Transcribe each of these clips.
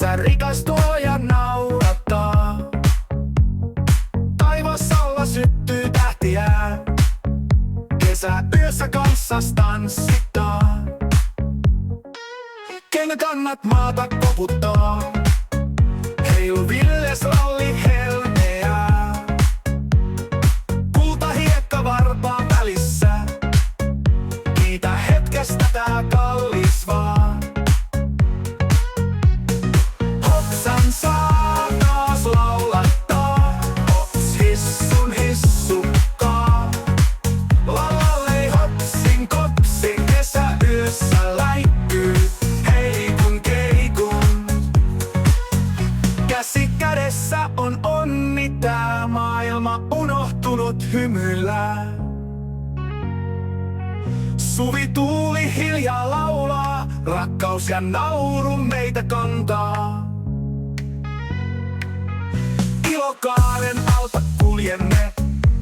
Kesä rikastuu ja naurattaa. Taivas alla syttyy tähtiä. Kesä yössä kanssas tanssittaa. Kengäkannat maata koputtaa. Heilu villes ralli helmeää. Kulta hiekka varpaan välissä. Kiitä hetkestä tää kallis vaan. Hopsan saa taas laulattaa. Hops hissun hissukkaa. Lalallei hopsin kopsin kesä yössä läikkyy. Heikun keikun. Käsi kädessä on onni, tää maailma unohtunut hymyillään. Suvi tuuli hiljaa laulaa, rakkaus ja nauru meitä kantaa. Ilokaaren alta kuljemme,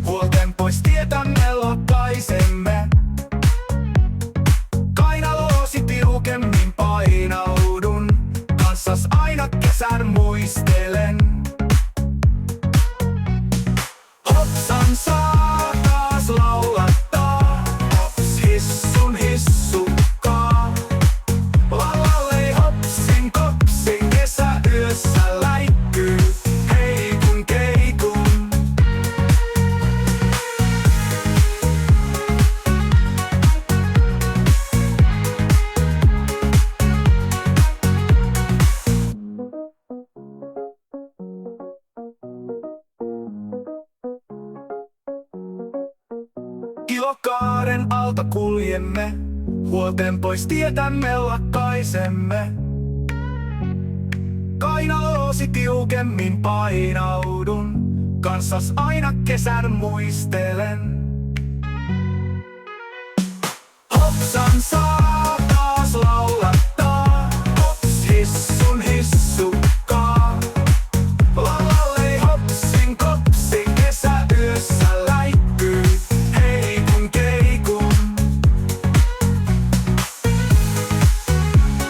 huolten pois tietämme lakaisemme. Kainaloosi tiukemmin painaudun, kanssas aina kesän muistelen. Hopsan saa taas laulattaa, hops hissun hissukkaa. Lalallei hopsin kopsin kesä yössä läikkyy. Heikun keikun. Ilokaaren alta kuljemme, huolten pois tietämme lakaisemme. Kainaloosi tiukemmin painaudun, kanssas aina kesän muistelen. Hopsan saa